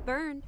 burned.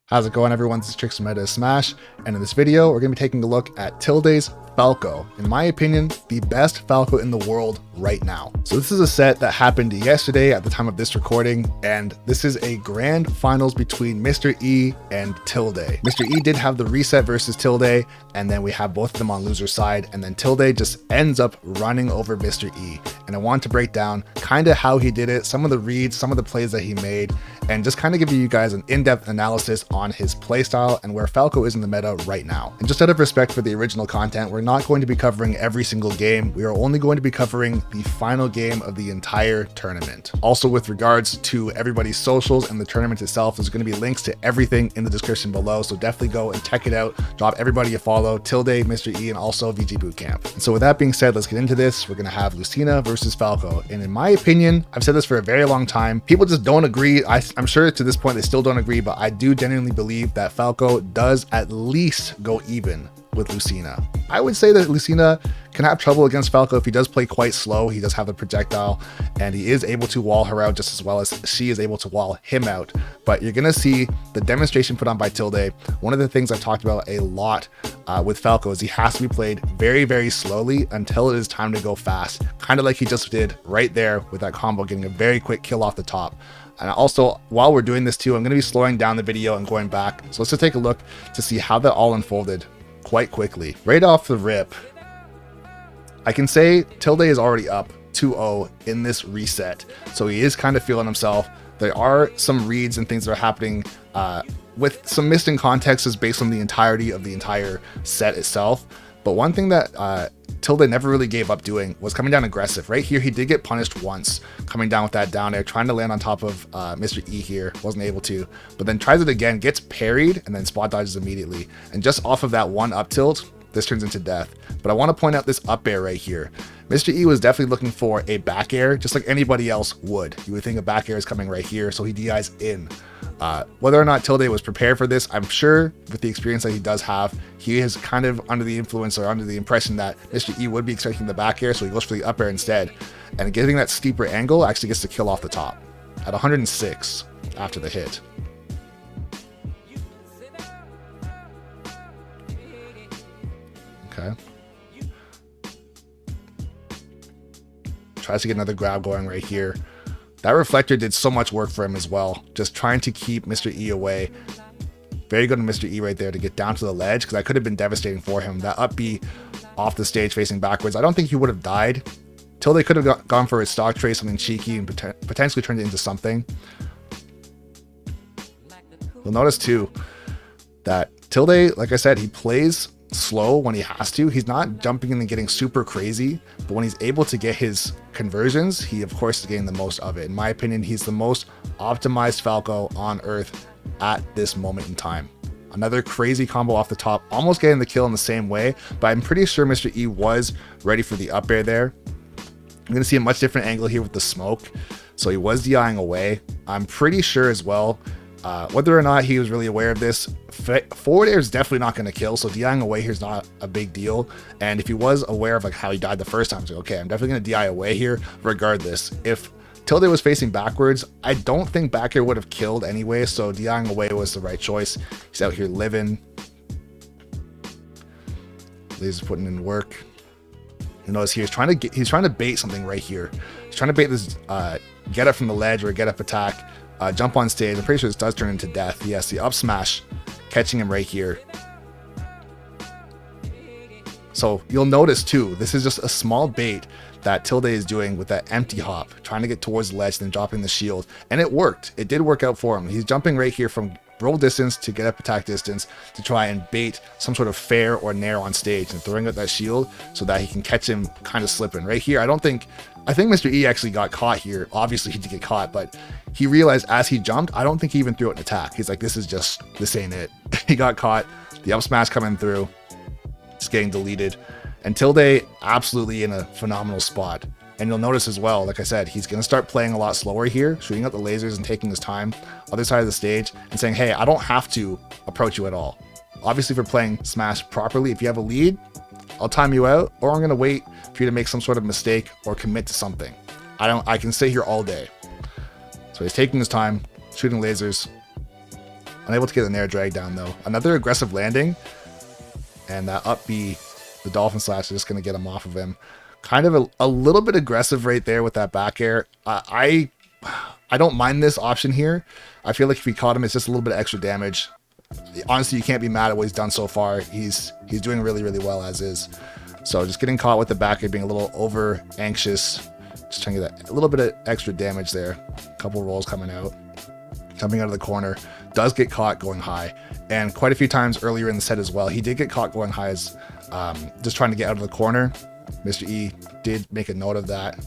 How's it going, everyone? This is Trixx from MR.E Smash, and in this video, we're going to be taking a look at Tilde's Falco. In my opinion, the best Falco in the world right now. So this is a set that happened yesterday at the time of this recording, and this is a grand finals between MR.E and Tilde. MR.E did have the reset versus Tilde, and then we have both of them on loser side, and then Tilde just ends up running over MR.E. And I want to break down kind of how he did it, some of the reads, some of the plays that he made, and just kind of give you guys an in-depth analysis on his playstyle and where Falco is in the meta right now. And just out of respect for the original content, we're not going to be covering every single game. We are only going to be covering the final game of the entire tournament. Also, with regards to everybody's socials and the tournament itself, there's going to be links to everything in the description below, so definitely go and check it out. Drop everybody a follow, Tilde, MR.E, and also VG Bootcamp. And so with that being said, let's get into this. We're going to have Lucina versus Falco. And in my opinion, I've said this for a very long time, people just don't agree. I'm sure to this point they still don't agree, but I do genuinely believe that Falco does at least go even with Lucina. I would say that Lucina can have trouble against Falco if he does play quite slow. He does have the projectile, and he is able to wall her out just as well as she is able to wall him out. But you're gonna see the demonstration put on by Tilde. One of the things I've talked about a lot with Falco is he has to be played very, very slowly until it is time to go fast, kind of like he just did right there with that combo, getting a very quick kill off the top. And also, while we're doing this too, I'm going to be slowing down the video and going back. So let's just take a look to see how that all unfolded quite quickly. Right off the rip, I can say Tilde is already up 2-0 in this reset. So he is kind of feeling himself. There are some reads and things that are happening with some missed in context is based on the entirety of the entire set itself. But one thing that Tilde never really gave up doing was coming down aggressive. Right here, he did get punished once, coming down with that down air, trying to land on top of MR.E here, wasn't able to, but then tries it again, gets parried, and then spot dodges immediately. And just off of that one up tilt, this turns into death. But I want to point out this up air right here. MR.E was definitely looking for a back air, just like anybody else would. You would think a back air is coming right here, so he DIs in. Whether or not Tilde was prepared for this, I'm sure with the experience that he does have, he is kind of under the influence or under the impression that MR.E would be expecting the back air, so he goes for the up air instead. And getting that steeper angle actually gets the kill off the top at 106 after the hit. Okay. Tries to get another grab going right here. That reflector did so much work for him as well, just trying to keep MR.E away. Very good on MR.E right there to get down to the ledge, because that could have been devastating for him. That up B off the stage facing backwards, I don't think he would have died. Tilde could have gone for his stock trade, something cheeky, and potentially turned it into something. You'll notice too that Tilde, like I said, he plays slow when he has to. He's not jumping in and getting super crazy, but when he's able to get his conversions, he of course is getting the most of it. In my opinion, he's the most optimized Falco on earth at this moment in time. Another crazy combo off the top, almost getting the kill in the same way, but I'm pretty sure MR.E was ready for the up air there. I'm gonna see a much different angle here with the smoke, so he was DIing away. I'm pretty sure as well, whether or not he was really aware of this, forward air is definitely not going to kill, so DIing away here is not a big deal. And if he was aware of like how he died the first time, so okay, I'm definitely going to DI away here regardless. If Tilde was facing backwards, I don't think back air would have killed anyway, so DIing away was the right choice. He's out here living. Laser's putting in work. You notice here he's trying to bait something right here. He's trying to bait this get up from the ledge or a get up attack. Jump on stage. I'm pretty sure this does turn into death. Yes, the up smash catching him right here. So you'll notice too, this is just a small bait that Tilde is doing with that empty hop, trying to get towards the ledge, then dropping the shield. And it worked. It did work out for him. He's jumping right here from roll distance to get up attack distance to try and bait some sort of fair or nair on stage and throwing out that shield so that he can catch him kind of slipping. Right here, I think MR.E actually got caught here. Obviously he did get caught, but he realized as he jumped, I don't think he even threw it an attack. He's like, this ain't it. He got caught, the up smash coming through, it's getting deleted, and Tilde absolutely in a phenomenal spot. And you'll notice as well, like I said, he's going to start playing a lot slower here, shooting out the lasers and taking his time, other side of the stage, and saying, hey, I don't have to approach you at all. Obviously, if you're playing Smash properly, if you have a lead, I'll time you out, or I'm going to wait for you to make some sort of mistake or commit to something. I can sit here all day. So So he's taking his time, shooting lasers. Unable to get an air drag down though. Another aggressive landing. And that up B, the Dolphin Slash, is just going to get him off of him. Kind of a little bit aggressive right there with that back air. I don't mind this option here. I feel like if he caught him, it's just a little bit of extra damage. Honestly, you can't be mad at what he's done so far. He's doing really, really well as is. So just getting caught with the back air, being a little over anxious. Just trying to get a little bit of extra damage there. A couple rolls coming out. Jumping out of the corner. Does get caught going high. And quite a few times earlier in the set as well, he did get caught going high as just trying to get out of the corner. Mr. E did make a note of that.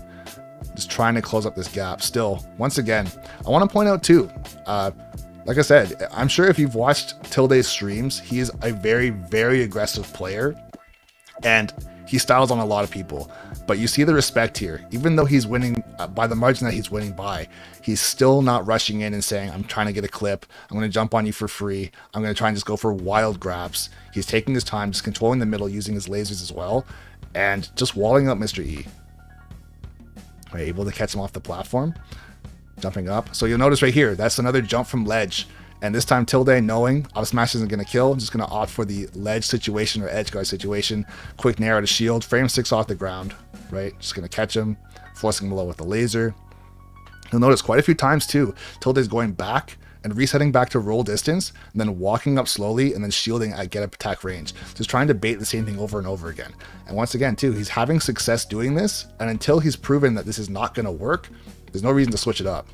Just trying to close up this gap. Still, once again, I want to point out too, like I said, I'm sure if you've watched Tilde's streams, he is a very, very aggressive player. And he styles on a lot of people. But you see the respect here. Even though he's winning by the margin that he's winning by, he's still not rushing in and saying, I'm trying to get a clip. I'm going to jump on you for free. I'm going to try and just go for wild grabs. He's taking his time, just controlling the middle, using his lasers as well, and just walling up Mr. E. Right, able to catch him off the platform. Jumping up. So you'll notice right here, that's another jump from ledge. And this time Tilde, knowing up smash isn't going to kill, just going to opt for the ledge situation or edge guard situation. Quick nair to shield, frame 6 off the ground, right? Just going to catch him, forcing him low with the laser. You'll notice quite a few times too, Tilde's going back and resetting back to roll distance, and then walking up slowly and then shielding at get up attack range. Just trying to bait the same thing over and over again. And once again too, he's having success doing this, and until he's proven that this is not going to work, there's no reason to switch it up.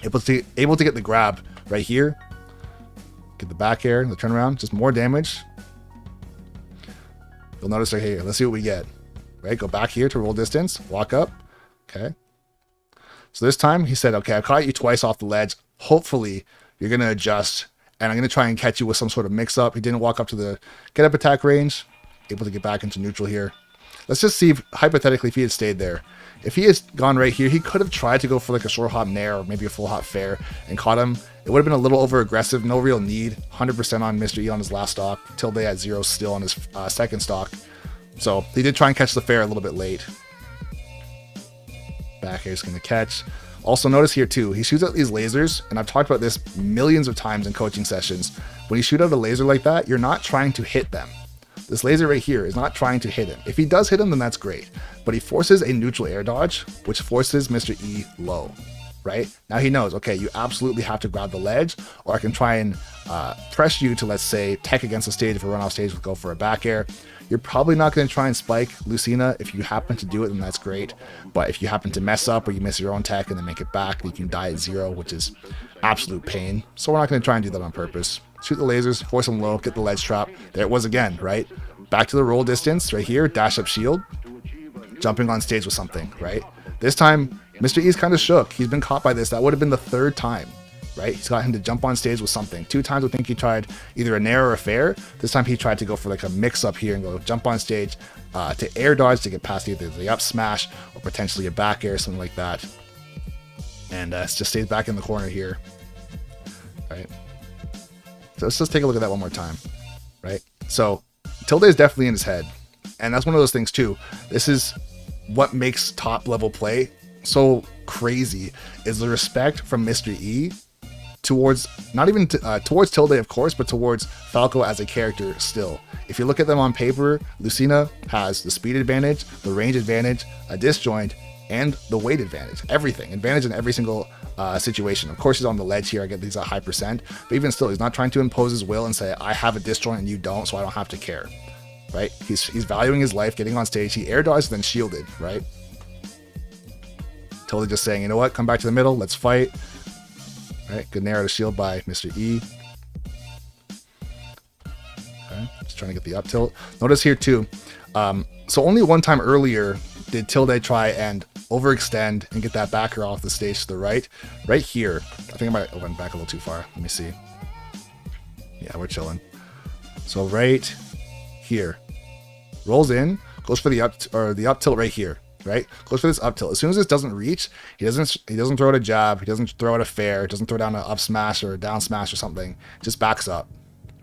Able to get the grab right here. Get the back air, the turnaround, just more damage. You'll notice right here, let's see what we get. Right, go back here to roll distance, walk up. Okay. So this time he said, okay, I've caught you twice off the ledge. Hopefully you're going to adjust, and I'm going to try and catch you with some sort of mix up. He didn't walk up to the get up attack range. Able to get back into neutral here. Let's just see if, hypothetically, if he had stayed there. If he had gone right here, he could have tried to go for like a short hop nair or maybe a full hop fair and caught him. It would have been a little over aggressive, no real need. 100% on Mr. E on his last stock. Tilde at 0 still on his second stock. So he did try and catch the fair a little bit late. Back air is going to catch. Also notice here too, he shoots out these lasers, and I've talked about this millions of times in coaching sessions. When you shoot out a laser like that, you're not trying to hit them. This laser right here is not trying to hit him. If he does hit him, then that's great. But he forces a neutral air dodge, which forces Mr. E low, right? Now he knows, okay, you absolutely have to grab the ledge, or I can try and press you to, let's say, tech against the stage. If we run off stage, we'll go for a back air. You're probably not going to try and spike Lucina. If you happen to do it, then that's great. But if you happen to mess up or you miss your own tech and then make it back, you can die at 0, which is absolute pain. So we're not going to try and do that on purpose. Shoot the lasers, force them low, get the ledge trap. There it was again, right? Back to the roll distance right here, dash up shield, jumping on stage with something, right? This time, Mr. E's kind of shook. He's been caught by this. That would have been the 3rd time, right? He's got him to jump on stage with something. 2 times I think he tried either a nair or a fair. This time he tried to go for like a mix up here and go jump on stage to air dodge to get past either the up smash or potentially a back air, something like that. And just stays back in the corner here, right? So let's just take a look at that one more time, right? So Tilde is definitely in his head, and that's one of those things too. This is what makes top level play so crazy, is the respect from Mr. E towards, not even towards Tilde of course, but towards Falco as a character still. If you look at them on paper, Lucina has the speed advantage, the range advantage, a disjoint, and the weight advantage. Everything. Advantage in every single situation. Of course, he's on the ledge here. I get these at high percent. But even still, he's not trying to impose his will and say, I have a disjoint and you don't, so I don't have to care. Right? He's valuing his life, getting on stage. He air dodged, then shielded, right? Totally just saying, you know what? Come back to the middle. Let's fight. Right? Good nair to shield by Mr. E. Okay. Just trying to get the up tilt. Notice here too. So only one time earlier did Tilde try and overextend and get that backer off the stage to the right. Right here. I think I might have went back a little too far. Let me see. Yeah, we're chilling. So right here. Rolls in, goes for the up tilt right here. Right? Goes for this up tilt. As soon as this doesn't reach, he doesn't throw out a jab, he doesn't throw out a fair, doesn't throw down an up smash or a down smash or something. Just backs up.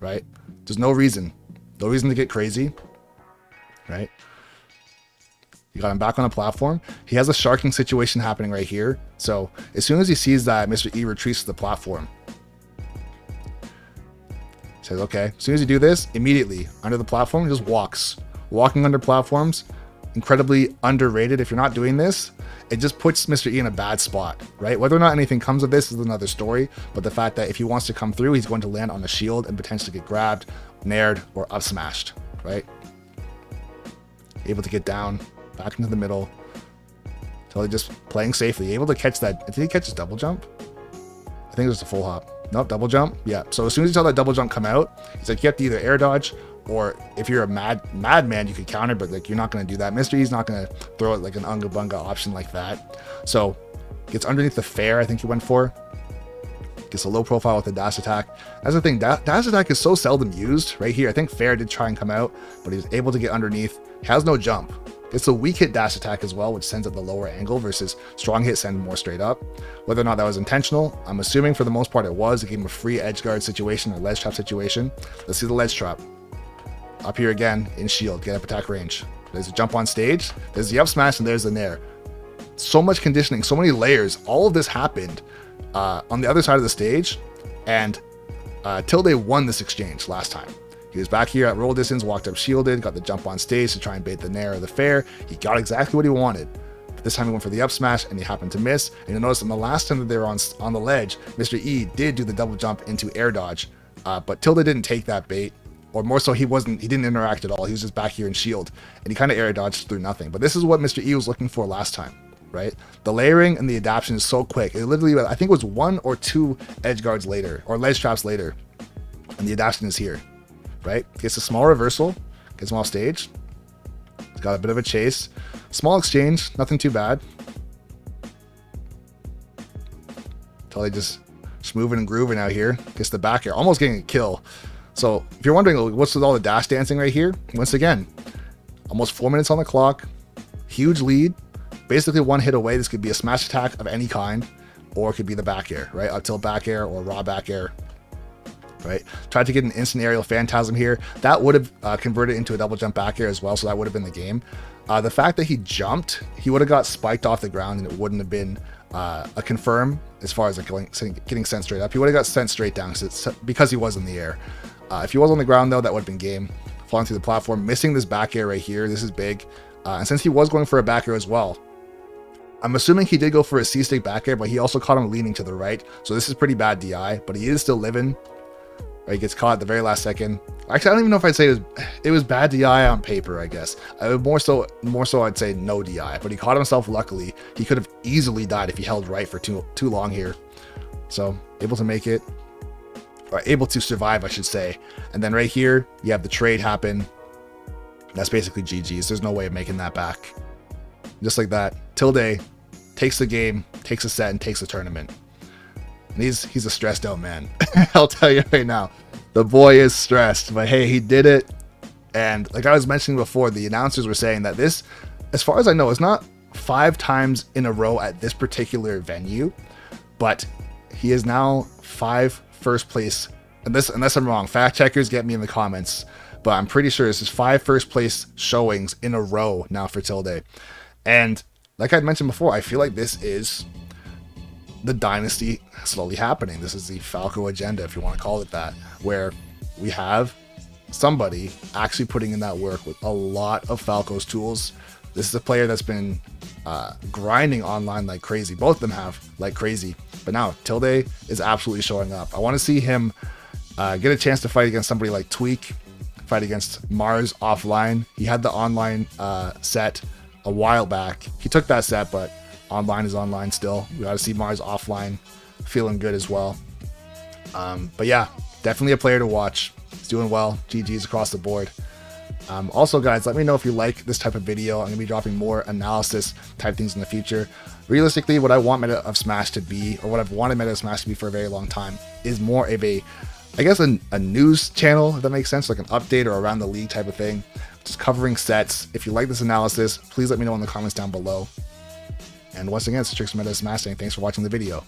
Right? There's no reason. No reason to get crazy. Right? You got him back on a platform. He has a sharking situation happening right here. So as soon as he sees that Mr. E retreats to the platform, he says, okay, as soon as you do this, immediately under the platform, he just walks. Walking under platforms, incredibly underrated. If you're not doing this, it just puts Mr. E in a bad spot, right? Whether or not anything comes of this is another story, but the fact that if he wants to come through, he's going to land on the shield and potentially get grabbed, nared, or up smashed, right? Able to get down, back into the middle, totally just playing safely. Able to catch that. Did he catch his double jump? I think it was a full hop. Nope, double jump. Yeah, so as soon as he saw that double jump come out, he's like, you have to either air dodge, or if you're a madman, you could counter, but like you're not going to do that. Mr. E's not going to throw it like an unga bunga option like that. So gets underneath the fair, I think he went for. Gets a low profile with the dash attack. That's the thing, dash attack is so seldom used right here. I think fair did try and come out, but he's able to get underneath. He has no jump. It's a weak hit dash attack as well, which sends at the lower angle versus strong hit send more straight up. Whether or not that was intentional, I'm assuming for the most part it was. It gave him a free edge guard situation or ledge trap situation. Let's see the ledge trap. Up here again in shield, get up attack range. There's a jump on stage, there's the up smash, and there's the nair. So much conditioning, so many layers. All of this happened on the other side of the stage, and Tilde won this exchange last time. He was back here at roll distance, walked up shielded, got the jump on stage to try and bait the nair or the fair. He got exactly what he wanted. But this time he went for the up smash and he happened to miss. And you'll notice on the last time that they were on the ledge, Mr. E did do the double jump into air dodge, but Tilde didn't take that bait. Or more so, he didn't interact at all. He was just back here in shield, and he kind of air dodged through nothing. But this is what Mr. E was looking for last time, right? The layering and the adaptation is so quick. It literally, I think it was 1 or 2 edge guards later, or ledge traps later, and the adaptation is here, right? Gets a small reversal, gets him off stage. He's got a bit of a chase. Small exchange, nothing too bad. Totally just moving and grooving out here. Gets the back air, almost getting a kill. So if you're wondering what's with all the dash dancing right here, once again, almost 4 minutes on the clock, huge lead, basically one hit away. This could be a smash attack of any kind, or it could be the back air, right? Up tilt back air or raw back air, right? Tried to get an instant aerial phantasm here. That would have converted into a double jump back air as well, so that would have been the game. The fact that he jumped, he would have got spiked off the ground and it wouldn't have been a confirm as far as like getting sent straight up. He would have got sent straight down because he was in the air. If he was on the ground though, that would have been game. Falling through the platform, missing this back air right here. This is big. And since he was going for a back air as well, I'm assuming he did go for a C-stick back air, but he also caught him leaning to the right. So this is pretty bad DI, but he is still living. Right, he gets caught at the very last second. Actually, I don't even know if I'd say it was bad DI on paper, I guess. More so I'd say no DI, but he caught himself luckily. He could have easily died if he held right for too long here. So able to make it. Or able to survive, I should say. And then right here, you have the trade happen. That's basically GG's. There's no way of making that back. Just like that, Tilde takes the game, takes a set, and takes the tournament. And he's a stressed out man. I'll tell you right now. The boy is stressed, but hey, he did it. And like I was mentioning before, the announcers were saying that this, as far as I know, is not 5 times in a row at this particular venue, but he is now 5 first place, unless I'm wrong, fact checkers get me in the comments, but I'm pretty sure this is 5 first place showings in a row now for Tilde. And like I mentioned before, I feel like this is the dynasty slowly happening. This is the Falco agenda, if you want to call it that, where we have somebody actually putting in that work with a lot of Falco's tools. This is a player that's been grinding online like crazy. Both of them have like crazy. But now Tilde is absolutely showing up. I want to see him get a chance to fight against somebody like Tweak, fight against Mars offline. He had the online set a while back. He took that set, but online is online still. We got to see Mars offline feeling good as well. But yeah, definitely a player to watch. He's doing well. GG's across the board. Also, guys, let me know if you like this type of video. I'm going to be dropping more analysis type things in the future. Realistically, what I want Meta of Smash to be, or what I've wanted Meta of Smash to be for a very long time, is more of a, I guess, a news channel, if that makes sense, like an update or around the league type of thing, just covering sets. If you like this analysis, please let me know in the comments down below. And once again, it's Trixx Meta of Smash saying thanks for watching the video.